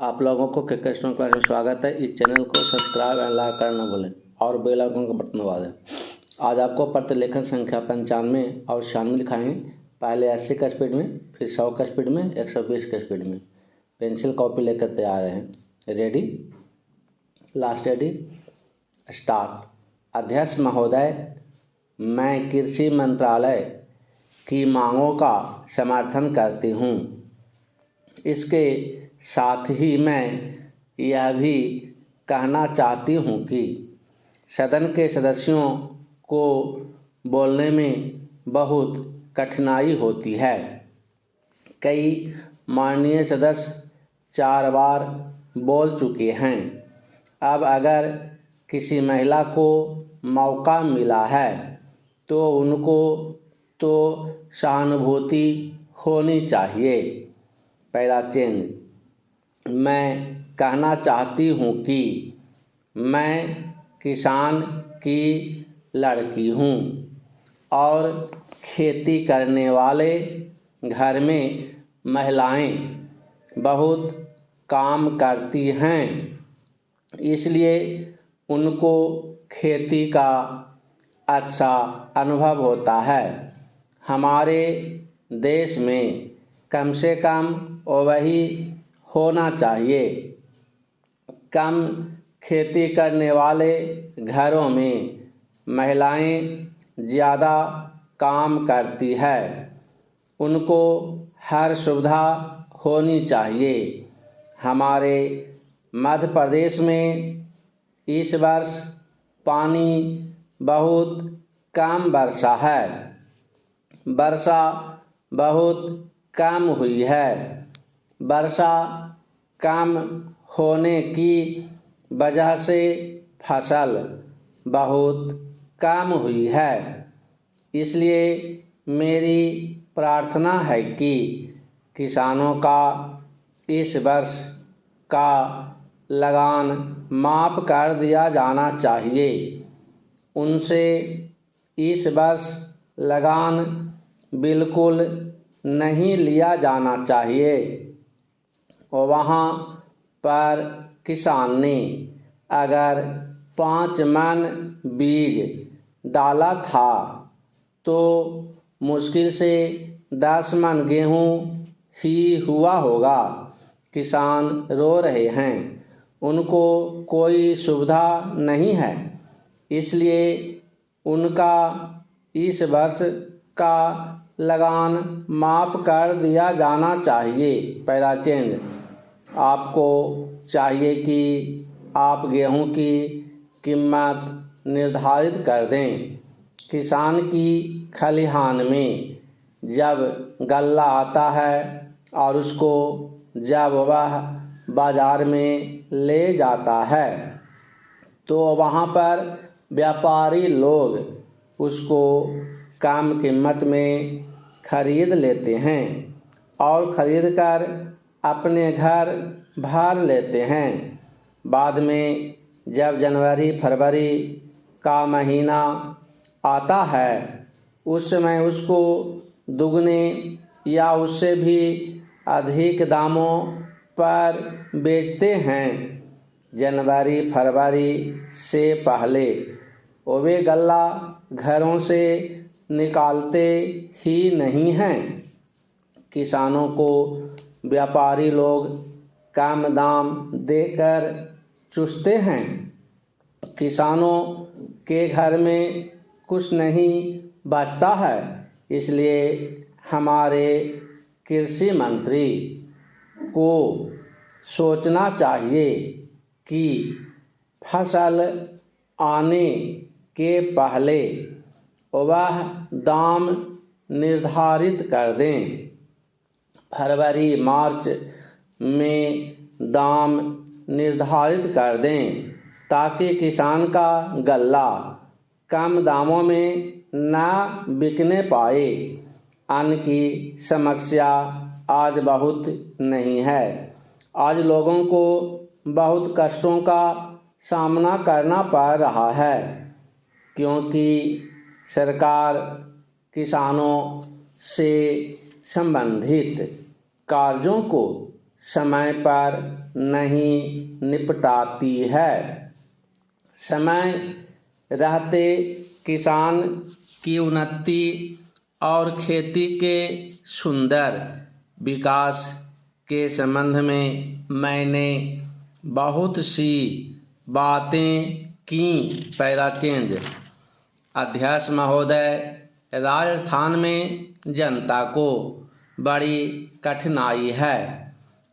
आप लोगों को क्रिकेट स्टोन क्लास में स्वागत है। इस चैनल को सब्सक्राइब एंड लाइक करना न भूलें और बेल आइकन का बटन दबा दें। आज आपको प्रतिलेखन संख्या 95 और 96 लिखाएंगे। पहले 80 का स्पीड में, फिर 100 का स्पीड में, 120 का स्पीड में। पेंसिल कॉपी लेकर तैयार हैं। Ready, last ready, start. अध्यक्ष महोदय, मैं कृषि मंत्रालय की मांगों का समर्थन करती हूँ। इसके साथ ही मैं यह भी कहना चाहती हूँ कि सदन के सदस्यों को बोलने में बहुत कठिनाई होती है। कई माननीय सदस्य 4 बार बोल चुके हैं। अब अगर किसी महिला को मौका मिला है तो उनको तो सहानुभूति होनी चाहिए। पहला चेंज, मैं कहना चाहती हूँ कि मैं किसान की लड़की हूँ और खेती करने वाले घर में महिलाएं बहुत काम करती हैं, इसलिए उनको खेती का अच्छा अनुभव होता है। हमारे देश में कम से कम वही होना चाहिए। कम खेती करने वाले घरों में महिलाएं ज़्यादा काम करती है, उनको हर सुविधा होनी चाहिए। हमारे मध्य प्रदेश में इस वर्ष पानी बहुत कम बरसा है। वर्षा बहुत कम हुई है। वर्षा कम होने की वजह से फसल बहुत कम हुई है। इसलिए मेरी प्रार्थना है कि किसानों का इस वर्ष का लगान माफ़ कर दिया जाना चाहिए। उनसे इस वर्ष लगान बिल्कुल नहीं लिया जाना चाहिए। वहाँ पर किसान ने अगर 5 मन बीज डाला था तो मुश्किल से 10 मन गेहूँ ही हुआ होगा। किसान रो रहे हैं, उनको कोई सुविधा नहीं है, इसलिए उनका इस वर्ष का लगान माफ़ कर दिया जाना चाहिए। पहला चेंज, आपको चाहिए कि आप गेहूं की कीमत निर्धारित कर दें। किसान की खलिहान में जब गल्ला आता है और उसको जब वह बाज़ार में ले जाता है तो वहाँ पर व्यापारी लोग उसको कम कीमत में खरीद लेते हैं और खरीदकर अपने घर भर लेते हैं। बाद में जब जनवरी फरवरी का महीना आता है उस समय उसको दुगने या उससे भी अधिक दामों पर बेचते हैं। जनवरी फरवरी से पहले वे गल्ला घरों से निकालते ही नहीं हैं। किसानों को व्यापारी लोग कम दाम देकर चूसते हैं। किसानों के घर में कुछ नहीं बचता है, इसलिए हमारे कृषि मंत्री को सोचना चाहिए कि फसल आने के पहले वह दाम निर्धारित कर दें। फरवरी मार्च में दाम निर्धारित कर दें ताकि किसान का गल्ला कम दामों में न बिकने पाए। अन्न की समस्या आज बहुत नहीं है। आज लोगों को बहुत कष्टों का सामना करना पड़ रहा है क्योंकि सरकार किसानों से संबंधित कार्यों को समय पर नहीं निपटाती है। समय रहते किसान की उन्नति और खेती के सुंदर विकास के संबंध में मैंने बहुत सी बातें की। Para change. अध्यक्ष महोदय, राजस्थान में जनता को बड़ी कठिनाई है।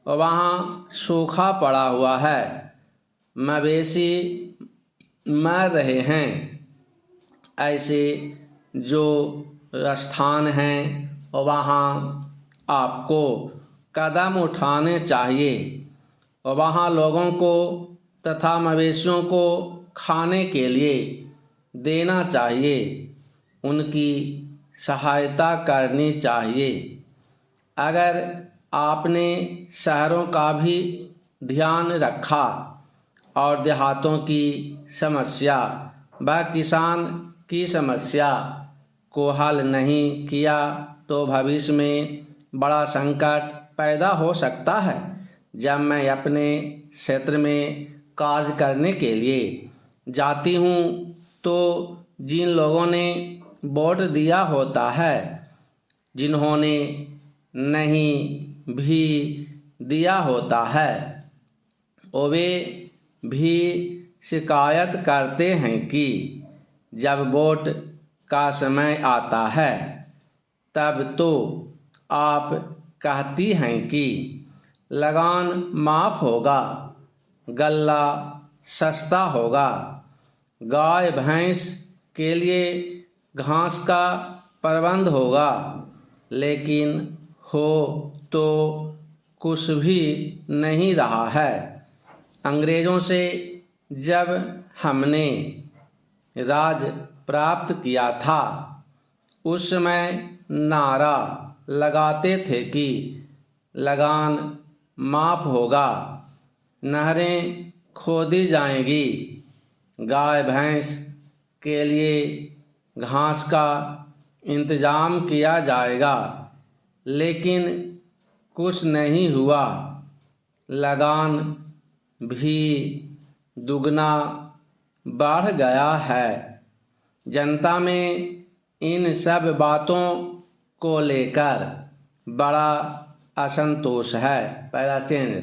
वहाँ सूखा पड़ा हुआ है, मवेशी मर रहे हैं। ऐसे जो स्थान हैं वहाँ आपको कदम उठाने चाहिए। वहाँ लोगों को तथा मवेशियों को खाने के लिए देना चाहिए, उनकी सहायता करनी चाहिए। अगर आपने शहरों का भी ध्यान रखा और देहातों की समस्या व किसान की समस्या को हल नहीं किया तो भविष्य में बड़ा संकट पैदा हो सकता है। जब मैं अपने क्षेत्र में कार्य करने के लिए जाती हूँ तो जिन लोगों ने वोट दिया होता है, जिन्होंने नहीं भी दिया होता है, वे भी शिकायत करते हैं कि जब वोट का समय आता है तब तो आप कहती हैं कि लगान माफ़ होगा, गल्ला सस्ता होगा, गाय भैंस के लिए घास का प्रबंध होगा, लेकिन हो तो कुछ भी नहीं रहा है। अंग्रेज़ों से जब हमने राज प्राप्त किया था उस समय नारा लगाते थे कि लगान माफ़ होगा, नहरें खोदी जाएंगी, गाय भैंस के लिए घास का इंतज़ाम किया जाएगा, लेकिन कुछ नहीं हुआ। लगान भी दुगना बढ़ गया है। जनता में इन सब बातों को लेकर बड़ा असंतोष है। पहला चेंज।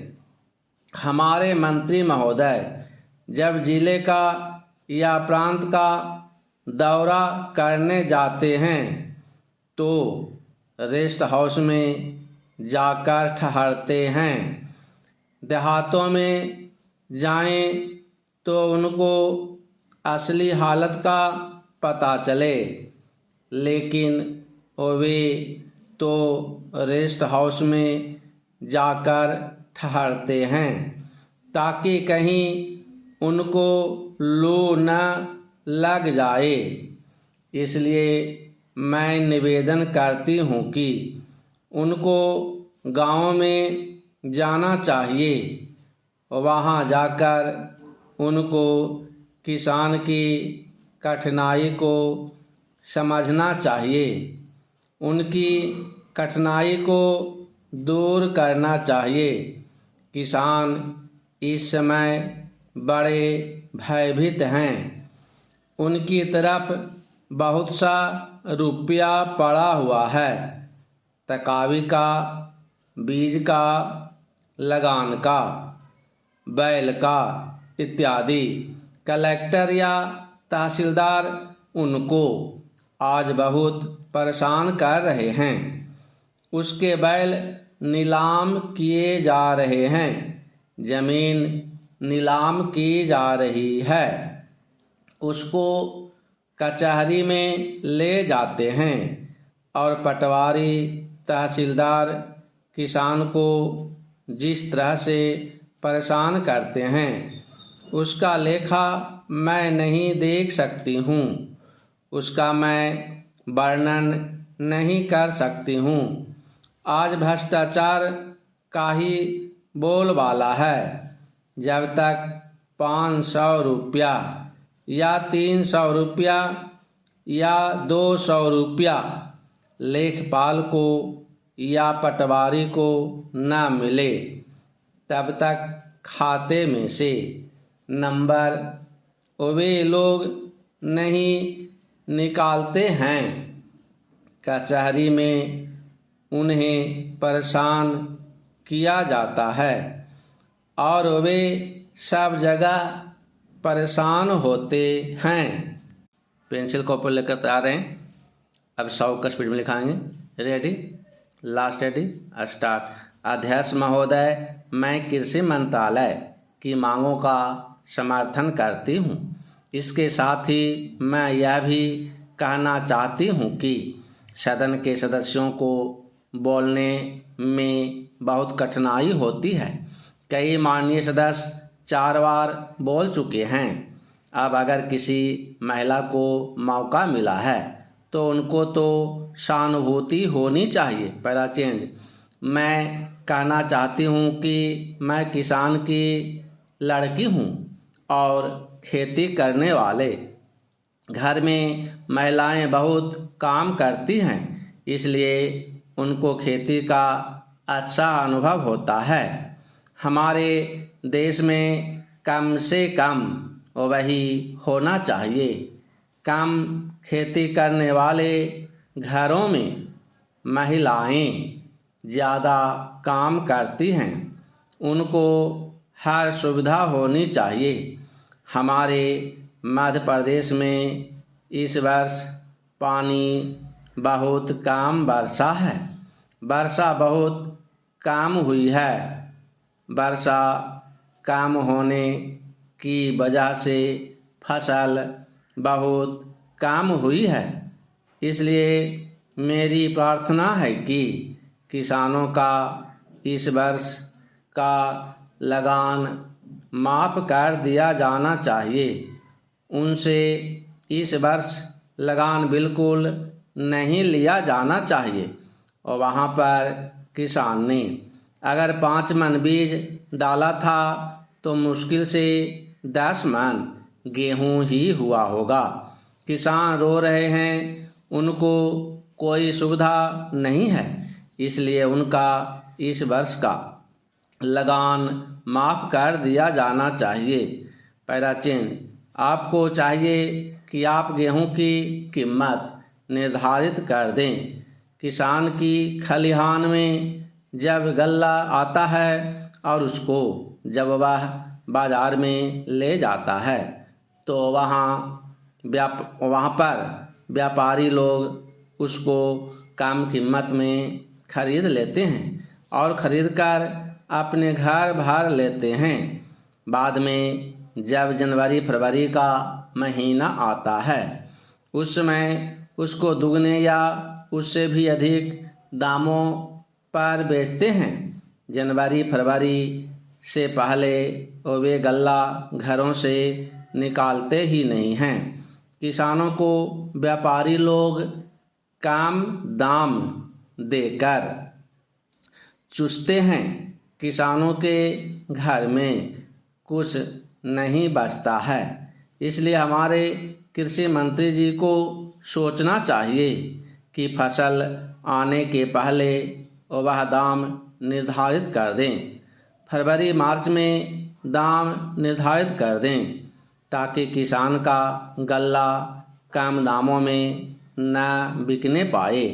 हमारे मंत्री महोदय जब जिले का या प्रांत का दौरा करने जाते हैं तो रेस्ट हाउस में जाकर ठहरते हैं। देहातों में जाएं तो उनको असली हालत का पता चले, लेकिन वे तो रेस्ट हाउस में जाकर ठहरते हैं ताकि कहीं उनको लू न लग जाए। इसलिए मैं निवेदन करती हूँ कि उनको गाँव में जाना चाहिए। वहाँ जाकर उनको किसान की कठिनाई को समझना चाहिए, उनकी कठिनाई को दूर करना चाहिए। किसान इस समय बड़े भयभीत हैं। उनकी तरफ बहुत सा रुपया पड़ा हुआ है, तकावी का, बीज का, लगान का, बैल का इत्यादि। कलेक्टर या तहसीलदार उनको आज बहुत परेशान कर रहे हैं। उसके बैल नीलाम किए जा रहे हैं, जमीन नीलाम की जा रही है, उसको कचहरी में ले जाते हैं और पटवारी तहसीलदार किसान को जिस तरह से परेशान करते हैं उसका लेखा मैं नहीं देख सकती हूँ, उसका मैं वर्णन नहीं कर सकती हूँ। आज भ्रष्टाचार का ही बोलबाला है। जब तक 500 रुपया या 300 रुपया या 200 रुपया लेखपाल को या पटवारी को न मिले तब तक खाते में से। नंबर वे लोग नहीं निकालते हैं। कचहरी में उन्हें परेशान किया जाता है और वे सब जगह परेशान होते हैं। पेंसिल को ऊपर लेकर तैयार हैं। अब 100 का स्पीड में लिखाएंगे। Ready, last, ready, start. अध्यक्ष महोदय, मैं कृषि मंत्रालय की मांगों का समर्थन करती हूँ। इसके साथ ही मैं यह भी कहना चाहती हूँ कि सदन के सदस्यों को बोलने में बहुत कठिनाई होती है। कई माननीय सदस्य 4 बार बोल चुके हैं। अब अगर किसी महिला को मौका मिला है तो उनको तो सहानुभूति होनी चाहिए। पहला चेंज, मैं कहना चाहती हूँ कि मैं किसान की लड़की हूँ और खेती करने वाले घर में महिलाएं बहुत काम करती हैं, इसलिए उनको खेती का अच्छा अनुभव होता है। हमारे देश में कम से कम वही होना चाहिए। कम खेती करने वाले घरों में महिलाएं ज़्यादा काम करती हैं, उनको हर सुविधा होनी चाहिए। हमारे मध्य प्रदेश में इस वर्ष पानी बहुत कम वर्षा है। वर्षा बहुत कम हुई है। वर्षा कम होने की वजह से फसल बहुत कम हुई है। इसलिए मेरी प्रार्थना है कि किसानों का इस वर्ष का लगान माफ़ कर दिया जाना चाहिए। उनसे इस वर्ष लगान बिल्कुल नहीं लिया जाना चाहिए। और वहाँ पर किसान ने अगर 5 मन बीज डाला था तो मुश्किल से 10 मन गेहूँ ही हुआ होगा। किसान रो रहे हैं, उनको कोई सुविधा नहीं है, इसलिए उनका इस वर्ष का लगान माफ़ कर दिया जाना चाहिए। पहला चिन्ह, आपको चाहिए कि आप गेहूं की कीमत निर्धारित कर दें। किसान की खलिहान में जब गल्ला आता है और उसको जब वह बाज़ार में ले जाता है तो वहाँ पर व्यापारी लोग उसको कम कीमत में खरीद लेते हैं और खरीदकर अपने घर भर लेते हैं। बाद में जब जनवरी फरवरी का महीना आता है उस समय उसको दुगने या उससे भी अधिक दामों पर बेचते हैं। जनवरी फरवरी से पहले वे गल्ला घरों से निकालते ही नहीं हैं। किसानों को व्यापारी लोग कम दाम देकर चूसते हैं। किसानों के घर में कुछ नहीं बचता है। इसलिए हमारे कृषि मंत्री जी को सोचना चाहिए कि फसल आने के पहले वह दाम निर्धारित कर दें। फरवरी मार्च में दाम निर्धारित कर दें ताकि किसान का गल्ला कम दामों में न बिकने पाए।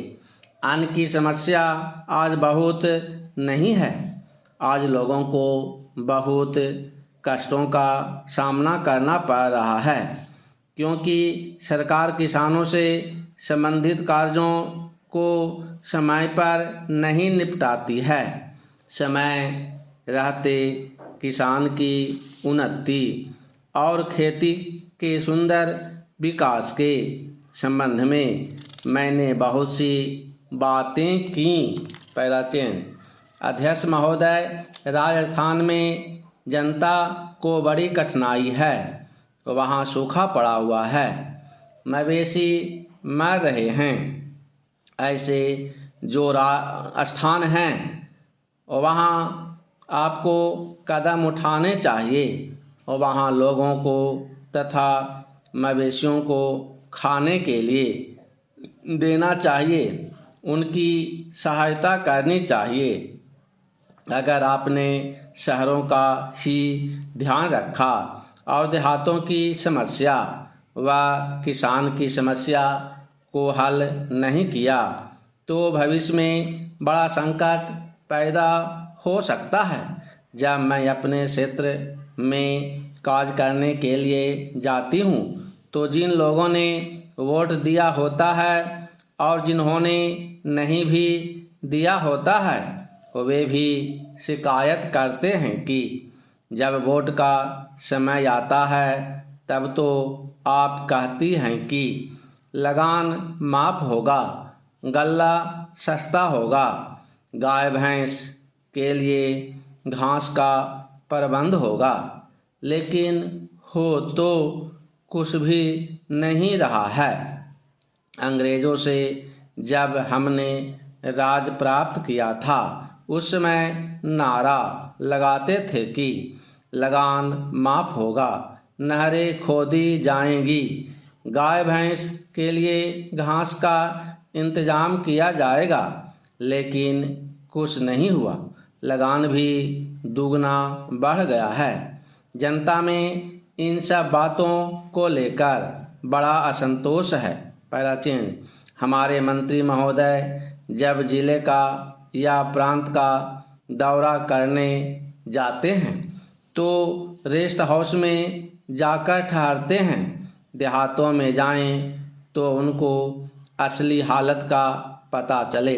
अन्न की समस्या आज बहुत नहीं है। आज लोगों को बहुत कष्टों का सामना करना पड़ रहा है क्योंकि सरकार किसानों से संबंधित कार्यों को समय पर नहीं निपटाती है। समय रहते किसान की उन्नति और खेती के सुंदर विकास के संबंध में मैंने बहुत सी बातें की। पहला चयन, अध्यक्ष महोदय, राजस्थान में जनता को बड़ी कठिनाई है। वहाँ सूखा पड़ा हुआ है, मवेशी मर रहे हैं। ऐसे जो स्थान हैं वहाँ आपको कदम उठाने चाहिए और वहाँ लोगों को तथा मवेशियों को खाने के लिए देना चाहिए, उनकी सहायता करनी चाहिए। अगर आपने शहरों का ही ध्यान रखा और देहातों की समस्या व किसान की समस्या को हल नहीं किया तो भविष्य में बड़ा संकट पैदा हो सकता है। जब मैं अपने क्षेत्र में कार्य करने के लिए जाती हूँ तो जिन लोगों ने वोट दिया होता है और जिन्होंने नहीं भी दिया होता है वे भी शिकायत करते हैं कि जब वोट का समय आता है तब तो आप कहती हैं कि लगान माफ़ होगा, गल्ला सस्ता होगा, गाय भैंस के लिए घास का प्रबंध होगा, लेकिन हो तो कुछ भी नहीं रहा है। अंग्रेज़ों से जब हमने राज प्राप्त किया था उस समय नारा लगाते थे कि लगान माफ़ होगा, नहरें खोदी जाएंगी, गाय भैंस के लिए घास का इंतज़ाम किया जाएगा, लेकिन कुछ नहीं हुआ। लगान भी दुगना बढ़ गया है। जनता में इन सब बातों को लेकर बड़ा असंतोष है। पहला चिन्ह, हमारे मंत्री महोदय जब जिले का या प्रांत का दौरा करने जाते हैं तो रेस्ट हाउस में जाकर ठहरते हैं। देहातों में जाएं तो उनको असली हालत का पता चले,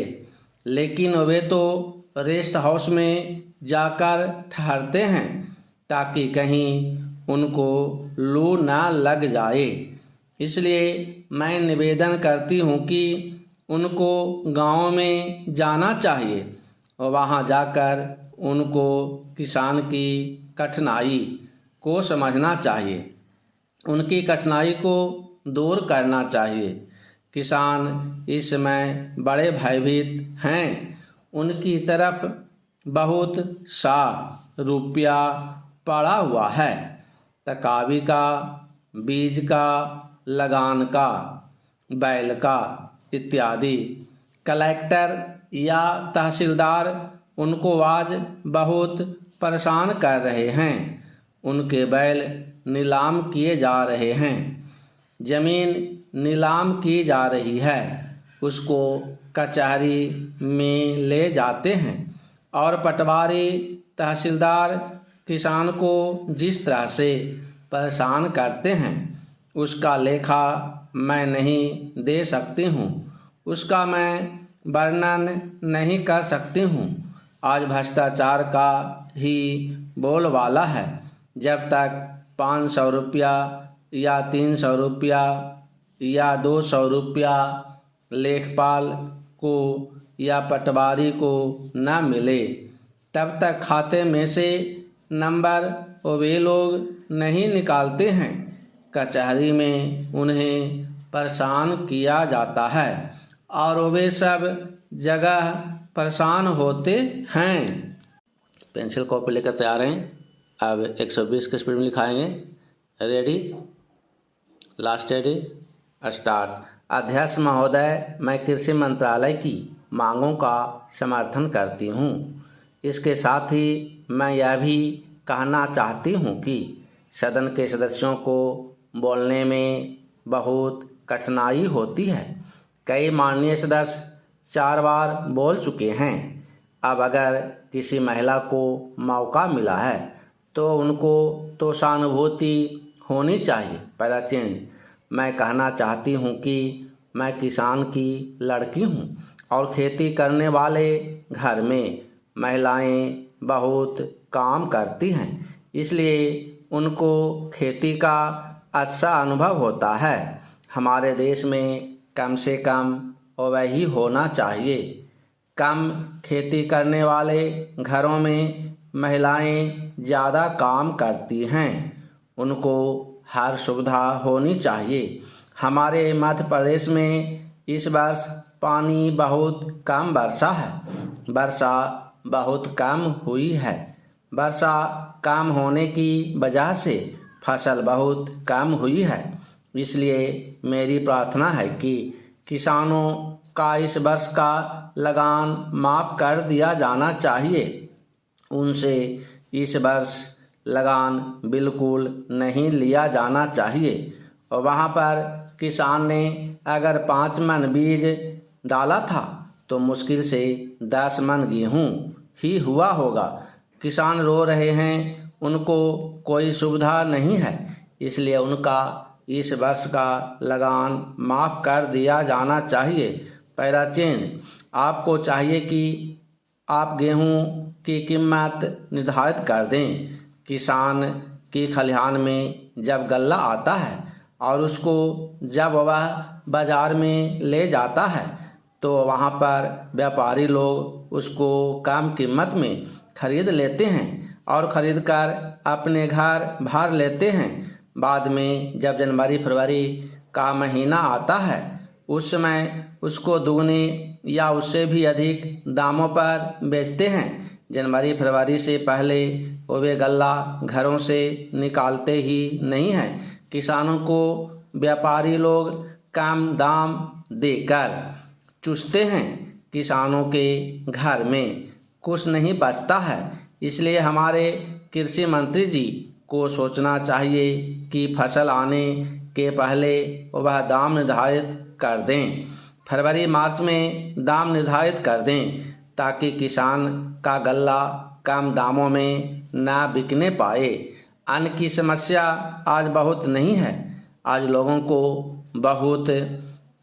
लेकिन वे तो रेस्ट हाउस में जाकर ठहरते हैं ताकि कहीं उनको लू ना लग जाए। इसलिए मैं निवेदन करती हूँ कि उनको गाँव में जाना चाहिए और वहाँ जाकर उनको किसान की कठिनाई को समझना चाहिए, उनकी कठिनाई को दूर करना चाहिए। किसान इस समय बड़े भयभीत हैं, उनकी तरफ बहुत सा रुपया पड़ा हुआ है, तकावी का, बीज का, लगान का, बैल का इत्यादि। कलेक्टर या तहसीलदार उनको आज बहुत परेशान कर रहे हैं। उनके बैल नीलाम किए जा रहे हैं, जमीन नीलाम की जा रही है, उसको कचहरी में ले जाते हैं और पटवारी तहसीलदार किसान को जिस तरह से परेशान करते हैं उसका लेखा मैं नहीं दे सकती हूँ, उसका मैं वर्णन नहीं कर सकती हूँ। आज भ्रष्टाचार का ही बोलबाला है। जब तक 500 रुपया या 300 रुपया या 200 रुपया लेखपाल को या पटवारी को न मिले तब तक खाते में से नंबर वे लोग नहीं निकालते हैं। कचहरी में उन्हें परेशान किया जाता है और वे सब जगह परेशान होते हैं। पेंसिल कॉपी लेकर तैयार हैं। अब 120 की स्पीड में लिखाएंगे। Ready, last ready, start. अध्यक्ष महोदय, मैं कृषि मंत्रालय की मांगों का समर्थन करती हूँ। इसके साथ ही मैं यह भी कहना चाहती हूँ कि सदन के सदस्यों को बोलने में बहुत कठिनाई होती है। कई माननीय सदस्य 4 बार बोल चुके हैं। अब अगर किसी महिला को मौका मिला है तो उनको तो सहानुभूति होनी चाहिए। पहला चिन्ह, मैं कहना चाहती हूँ कि मैं किसान की लड़की हूँ और खेती करने वाले घर में महिलाएं बहुत काम करती हैं, इसलिए उनको खेती का अच्छा अनुभव होता है। हमारे देश में कम से कम वही होना चाहिए। कम खेती करने वाले घरों में महिलाएं ज़्यादा काम करती हैं, उनको हर सुविधा होनी चाहिए। हमारे मध्य प्रदेश में इस वर्ष पानी बहुत कम वर्षा है, वर्षा बहुत कम हुई है। वर्षा कम होने की वजह से फसल बहुत कम हुई है, इसलिए मेरी प्रार्थना है कि किसानों का इस वर्ष का लगान माफ़ कर दिया जाना चाहिए। उनसे इस वर्ष लगान बिल्कुल नहीं लिया जाना चाहिए। और वहाँ पर किसान ने अगर 5 मन बीज डाला था तो मुश्किल से 10 मन गेहूँ ही हुआ होगा। किसान रो रहे हैं, उनको कोई सुविधा नहीं है, इसलिए उनका इस वर्ष का लगान माफ़ कर दिया जाना चाहिए। पैराचेन, आपको चाहिए कि आप गेहूं की कीमत निर्धारित कर दें। किसान की खलिहान में जब गल्ला आता है और उसको जब वह बाज़ार में ले जाता है तो वहाँ पर व्यापारी लोग उसको कम कीमत में खरीद लेते हैं और ख़रीद कर अपने घर भर लेते हैं। बाद में जब जनवरी फरवरी का महीना आता है उस समय उसको दुगने या उससे भी अधिक दामों पर बेचते हैं। जनवरी फरवरी से पहले वे गल्ला घरों से निकालते ही नहीं हैं। किसानों को व्यापारी लोग कम दाम देकर चूसते हैं। किसानों के घर में कुछ नहीं बचता है, इसलिए हमारे कृषि मंत्री जी को सोचना चाहिए कि फसल आने के पहले वह दाम निर्धारित कर दें। फरवरी मार्च में दाम निर्धारित कर दें ताकि किसान का गल्ला कम दामों में ना बिकने पाए। अन्न की समस्या आज बहुत नहीं है। आज लोगों को बहुत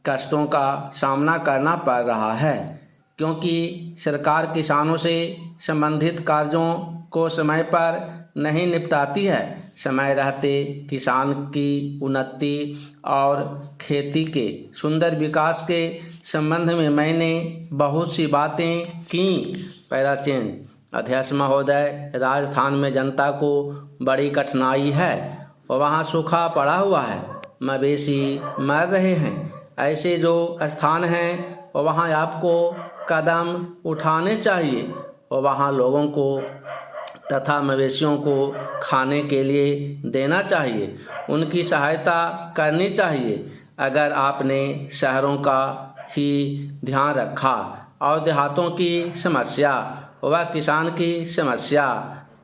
कष्टों का सामना करना पड़ रहा है क्योंकि सरकार किसानों से संबंधित कार्यों को समय पर नहीं निपटाती है। समय रहते किसान की उन्नति और खेती के सुंदर विकास के संबंध में मैंने बहुत सी बातें की। पैराचेन, अध्यक्ष महोदय, राजस्थान में जनता को बड़ी कठिनाई है और वहाँ सूखा पड़ा हुआ है, मवेशी मर रहे हैं। ऐसे जो स्थान हैं और वहाँ आपको कदम उठाने चाहिए और वहाँ लोगों को तथा मवेशियों को खाने के लिए देना चाहिए, उनकी सहायता करनी चाहिए। अगर आपने शहरों का ही ध्यान रखा और देहातों की समस्या व किसान की समस्या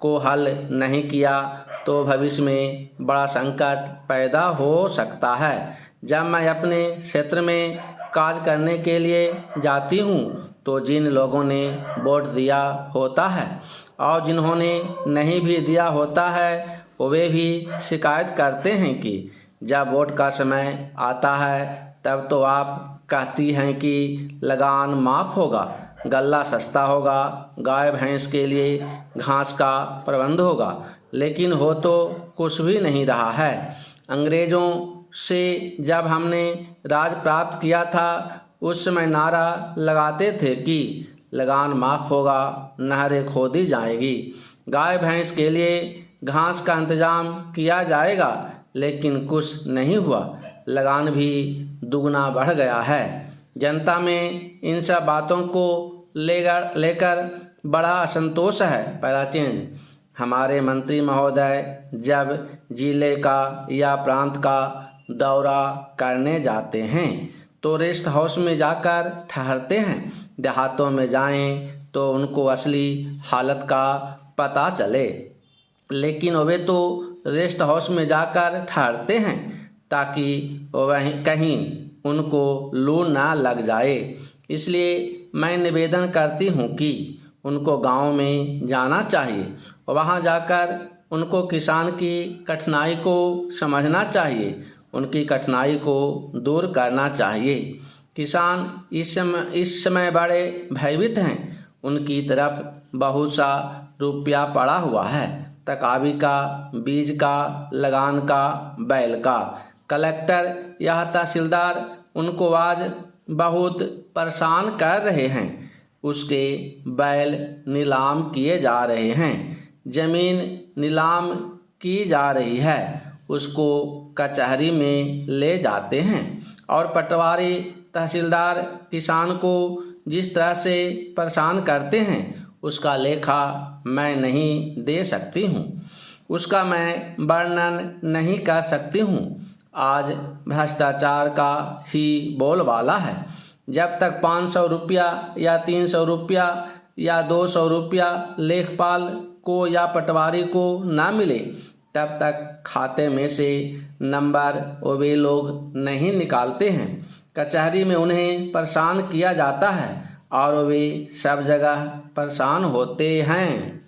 को हल नहीं किया तो भविष्य में बड़ा संकट पैदा हो सकता है। जब मैं अपने क्षेत्र में कार्य करने के लिए जाती हूँ तो जिन लोगों ने वोट दिया होता है और जिन्होंने नहीं भी दिया होता है वे भी शिकायत करते हैं कि जब वोट का समय आता है तब तो आप कहती हैं कि लगान माफ़ होगा, गल्ला सस्ता होगा, गाय भैंस के लिए घास का प्रबंध होगा, लेकिन हो तो कुछ भी नहीं रहा है। अंग्रेज़ों से जब हमने राज प्राप्त किया था उस समय नारा लगाते थे कि लगान माफ़ होगा, नहरें खोदी जाएगी, गाय भैंस के लिए घास का इंतज़ाम किया जाएगा, लेकिन कुछ नहीं हुआ। लगान भी दुगना बढ़ गया है। जनता में इन सब बातों को लेकर बड़ा असंतोष है। पैराचेन, हमारे मंत्री महोदय जब जिले का या प्रांत का दौरा करने जाते हैं तो रेस्ट हाउस में जाकर ठहरते हैं। देहातों में जाएं तो उनको असली हालत का पता चले, लेकिन वे तो रेस्ट हाउस में जाकर ठहरते हैं ताकि वहीं कहीं उनको लू ना लग जाए। इसलिए मैं निवेदन करती हूँ कि उनको गांव में जाना चाहिए, वहां जाकर उनको किसान की कठिनाई को समझना चाहिए, उनकी कठिनाई को दूर करना चाहिए। किसान इस समय बड़े भयभीत हैं। उनकी तरफ बहुत सा रुपया पड़ा हुआ है, तकावी का, बीज का, लगान का, बैल का। कलेक्टर या तहसीलदार उनको आज बहुत परेशान कर रहे हैं। उसके बैल नीलाम किए जा रहे हैं, जमीन नीलाम की जा रही है, उसको कचहरी में ले जाते हैं और पटवारी तहसीलदार किसान को जिस तरह से परेशान करते हैं उसका लेखा मैं नहीं दे सकती हूँ, उसका मैं वर्णन नहीं कर सकती हूँ। आज भ्रष्टाचार का ही बोलबाला है। जब तक 500 रुपया या 300 रुपया या 200 रुपया लेखपाल को या पटवारी को ना मिले तब तक खाते में से नंबर वे लोग नहीं निकालते हैं। कचहरी में उन्हें परेशान किया जाता है और वे सब जगह परेशान होते हैं।